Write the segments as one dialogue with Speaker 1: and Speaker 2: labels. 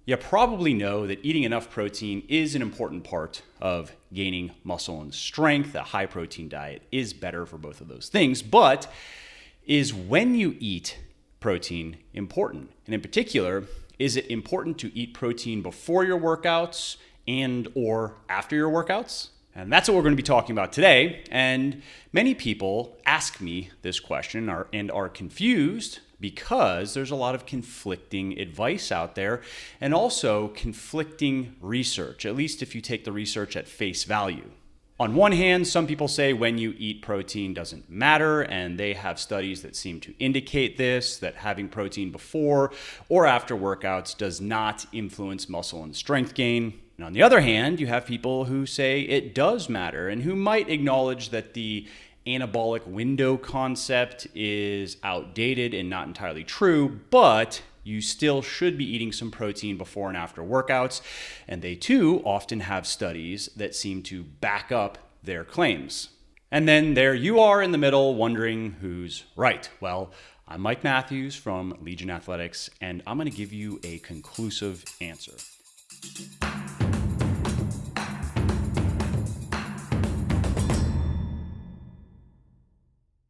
Speaker 1: You probably know that eating enough protein is an important part of gaining muscle and strength. A high protein diet is better for both of those things, but is when you eat protein important? And in particular, is it important to eat protein before your workouts and or after your workouts? And that's what we're going to be talking about today. And many people ask me this question and are confused because there's a lot of conflicting advice out there and also conflicting research, at least if you take the research at face value. On one hand, some people say when you eat protein doesn't matter, and they have studies that seem to indicate this, that having protein before or after workouts does not influence muscle and strength gain. And on the other hand, you have people who say it does matter and who might acknowledge that the anabolic window concept is outdated and not entirely true, but you still should be eating some protein before and after workouts. And they too often have studies that seem to back up their claims. And then there you are in the middle wondering who's right. Well, I'm Mike Matthews from Legion Athletics, and I'm going to give you a conclusive answer.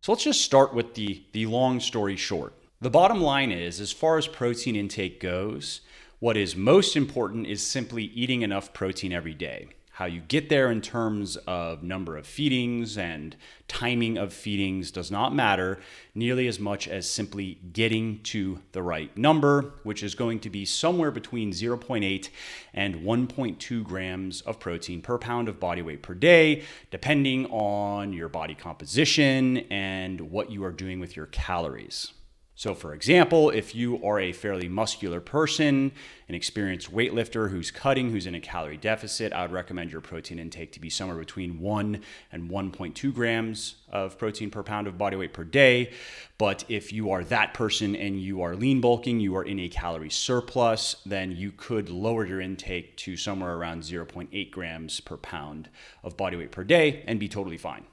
Speaker 1: So let's just start with the long story short. The bottom line is, as far as protein intake goes, what is most important is simply eating enough protein every day. How you get there in terms of number of feedings and timing of feedings does not matter nearly as much as simply getting to the right number, which is going to be somewhere between 0.8 and 1.2 grams of protein per pound of body weight per day, depending on your body composition and what you are doing with your calories. So for example, if you are a fairly muscular person, an experienced weightlifter who's cutting, who's in a calorie deficit, I would recommend your protein intake to be somewhere between 1 and 1.2 grams of protein per pound of body weight per day. But if you are that person and you are lean bulking, you are in a calorie surplus, then you could lower your intake to somewhere around 0.8 grams per pound of body weight per day and be totally fine.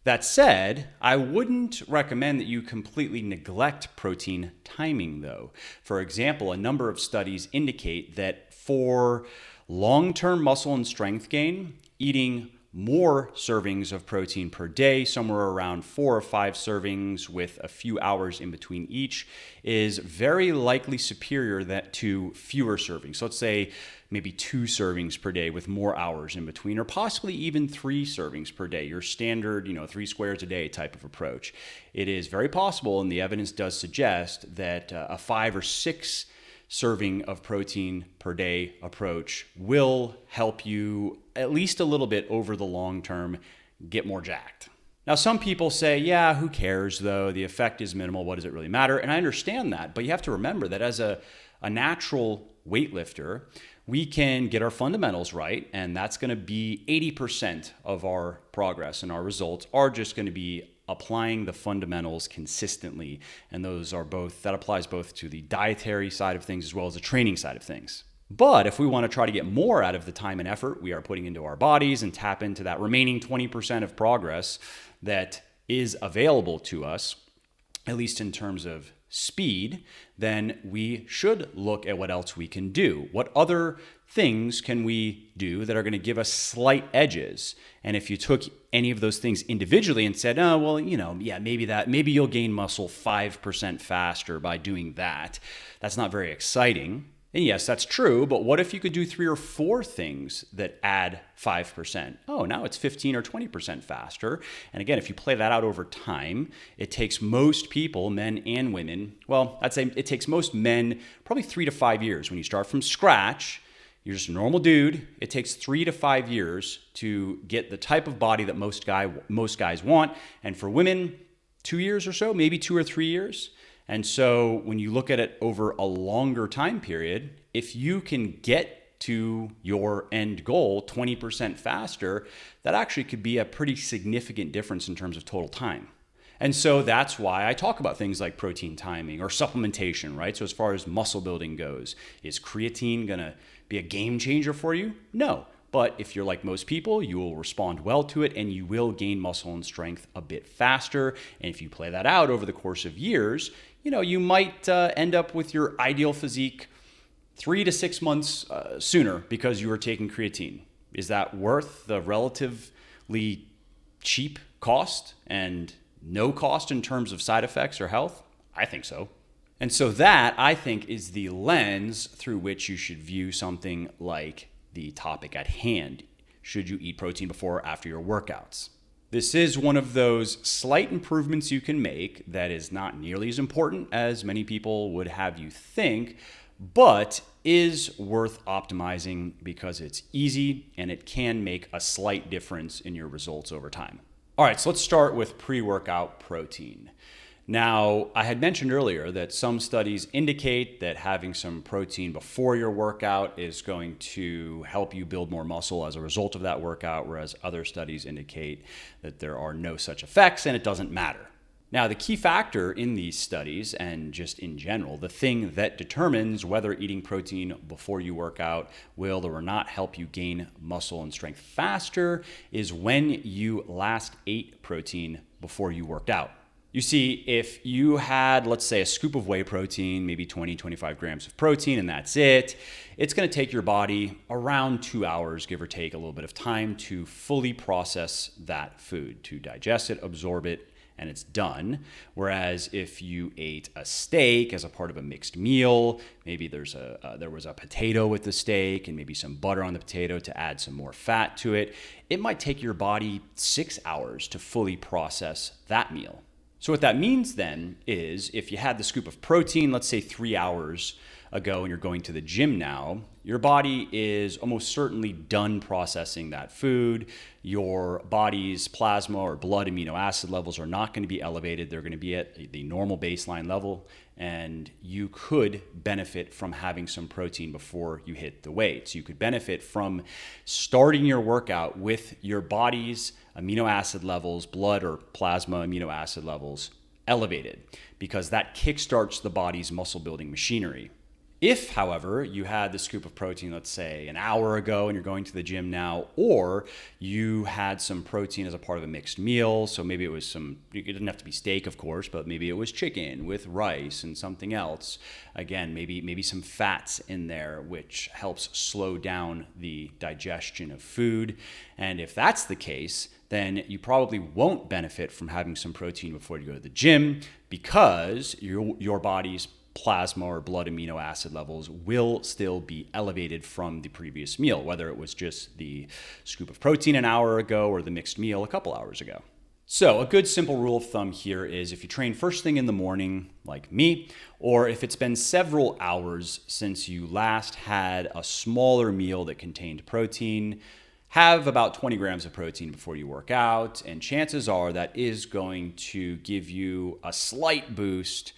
Speaker 1: That said, I wouldn't recommend that you completely neglect protein timing though. For example, a number of studies indicate that for long-term muscle and strength gain, eating more servings of protein per day, somewhere around 4 or 5 servings with a few hours in between each, is very likely superior to fewer servings. So let's say maybe 2 servings per day with more hours in between, or possibly even 3 servings per day, your standard, 3 squares a day type of approach. It is very possible, and the evidence does suggest that a 5 or 6 serving of protein per day approach will help you at least a little bit over the long term get more jacked. Now, some people say, yeah, who cares though? The effect is minimal. What does it really matter? And I understand that, but you have to remember that as a natural weightlifter, we can get our fundamentals right, and that's going to be 80% of our progress, and our results are just going to be applying the fundamentals consistently. And that applies both to the dietary side of things as well as the training side of things. But if we want to try to get more out of the time and effort we are putting into our bodies and tap into that remaining 20% of progress that is available to us, at least in terms of speed, then we should look at what else we can do. What other things can we do that are going to give us slight edges? And if you took any of those things individually and said, oh, well, maybe you'll gain muscle 5% faster by doing that. That's not very exciting. And yes, that's true, but what if you could do 3 or 4 things that add 5%? Oh, now it's 15 or 20% faster. And again, if you play that out over time, it takes most people, men and women, well, I'd say it takes most men probably 3 to 5 years. When you start from scratch, you're just a normal dude. It takes 3 to 5 years to get the type of body that most guys want. And for women, 2 years or so, maybe 2 or 3 years. And so when you look at it over a longer time period, if you can get to your end goal 20% faster, that actually could be a pretty significant difference in terms of total time. And so that's why I talk about things like protein timing or supplementation, right? So as far as muscle building goes, is creatine going to be a game changer for you? No. But if you're like most people, you will respond well to it and you will gain muscle and strength a bit faster. And if you play that out over the course of years, you might end up with your ideal physique 3 to 6 months sooner because you were taking creatine. Is that worth the relatively cheap cost and no cost in terms of side effects or health? I think so. And so that, I think, is the lens through which you should view something like the topic at hand. Should you eat protein before or after your workouts? This is one of those slight improvements you can make that is not nearly as important as many people would have you think, but is worth optimizing because it's easy and it can make a slight difference in your results over time. All right, so let's start with pre-workout protein. Now, I had mentioned earlier that some studies indicate that having some protein before your workout is going to help you build more muscle as a result of that workout, whereas other studies indicate that there are no such effects and it doesn't matter. Now, the key factor in these studies, and just in general, the thing that determines whether eating protein before you work out will or not help you gain muscle and strength faster, is when you last ate protein before you worked out. You see, if you had, let's say, a scoop of whey protein, maybe 20, 25 grams of protein, and that's it, it's going to take your body around 2 hours, give or take a little bit of time, to fully process that food, to digest it, absorb it, and it's done. Whereas if you ate a steak as a part of a mixed meal, maybe there was a potato with the steak and maybe some butter on the potato to add some more fat to it, it might take your body 6 hours to fully process that meal. So what that means then is if you had the scoop of protein, let's say 3 hours ago, and you're going to the gym now, your body is almost certainly done processing that food. Your body's plasma or blood amino acid levels are not going to be elevated. They're going to be at the normal baseline level, and you could benefit from having some protein before you hit the weights. You could benefit from starting your workout with your body's amino acid levels, blood or plasma amino acid levels elevated, because that kickstarts the body's muscle building machinery. If, however, you had the scoop of protein, let's say an hour ago, and you're going to the gym now, or you had some protein as a part of a mixed meal, so maybe it was it didn't have to be steak, of course, but maybe it was chicken with rice and something else. Again, maybe some fats in there, which helps slow down the digestion of food. And if that's the case, then you probably won't benefit from having some protein before you go to the gym, because your body's plasma or blood amino acid levels will still be elevated from the previous meal, whether it was just the scoop of protein an hour ago or the mixed meal a couple hours ago. So a good simple rule of thumb here is if you train first thing in the morning, like me, or if it's been several hours since you last had a smaller meal that contained protein, have about 20 grams of protein before you work out, and chances are that is going to give you a slight boost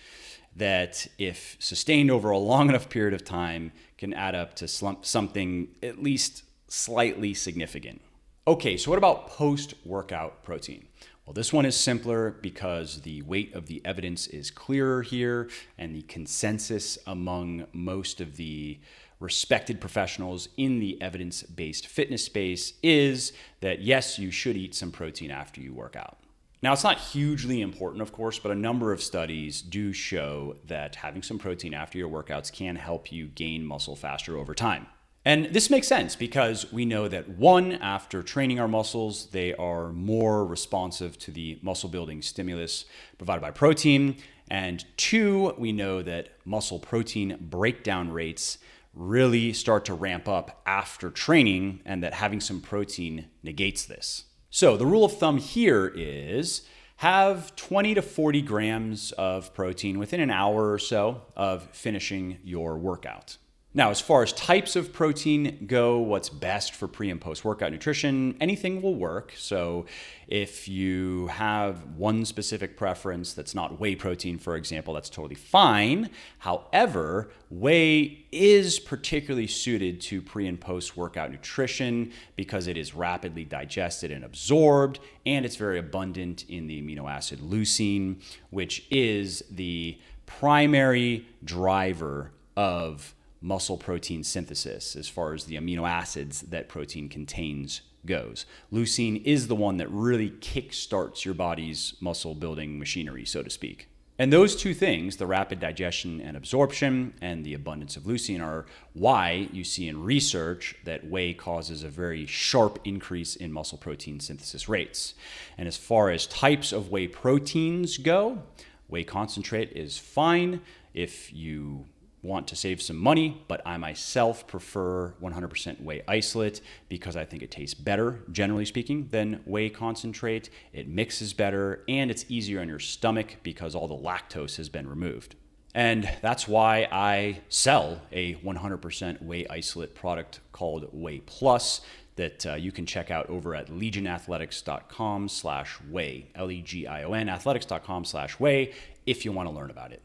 Speaker 1: that, if sustained over a long enough period of time, can add up to something at least slightly significant. Okay, so what about post-workout protein? Well, this one is simpler because the weight of the evidence is clearer here, and the consensus among most of the respected professionals in the evidence-based fitness space is that yes, you should eat some protein after you work out. Now, it's not hugely important, of course, but a number of studies do show that having some protein after your workouts can help you gain muscle faster over time. And this makes sense because we know that one, after training our muscles, they are more responsive to the muscle building stimulus provided by protein. And two, we know that muscle protein breakdown rates really start to ramp up after training, and that having some protein negates this. So the rule of thumb here is have 20 to 40 grams of protein within an hour or so of finishing your workout. Now, as far as types of protein go, what's best for pre and post-workout nutrition, anything will work. So if you have one specific preference that's not whey protein, for example, that's totally fine. However, whey is particularly suited to pre and post-workout nutrition because it is rapidly digested and absorbed, and it's very abundant in the amino acid leucine, which is the primary driver of muscle protein synthesis as far as the amino acids that protein contains goes. Leucine is the one that really kickstarts your body's muscle building machinery, so to speak. And those two things, the rapid digestion and absorption and the abundance of leucine, are why you see in research that whey causes a very sharp increase in muscle protein synthesis rates. And as far as types of whey proteins go, whey concentrate is fine if you want to save some money, but I myself prefer 100% whey isolate because I think it tastes better, generally speaking, than whey concentrate. It mixes better and it's easier on your stomach because all the lactose has been removed. And that's why I sell a 100% whey isolate product called Whey Plus that you can check out over at legionathletics.com/whey, Legion, athletics.com/whey if you want to learn about it.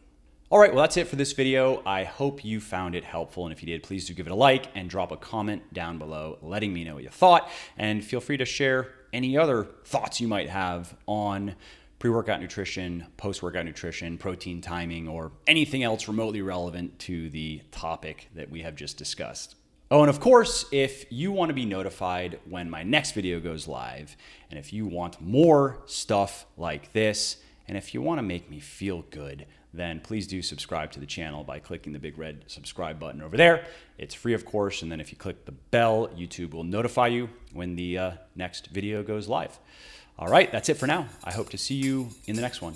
Speaker 1: All right, well, that's it for this video. I hope you found it helpful. And if you did, please do give it a like and drop a comment down below letting me know what you thought. And feel free to share any other thoughts you might have on pre-workout nutrition, post-workout nutrition, protein timing, or anything else remotely relevant to the topic that we have just discussed. Oh, and of course, if you want to be notified when my next video goes live, and if you want more stuff like this, and if you want to make me feel good, then please do subscribe to the channel by clicking the big red subscribe button over there. It's free, of course, and then if you click the bell, YouTube will notify you when the next video goes live. All right, that's it for now. I hope to see you in the next one.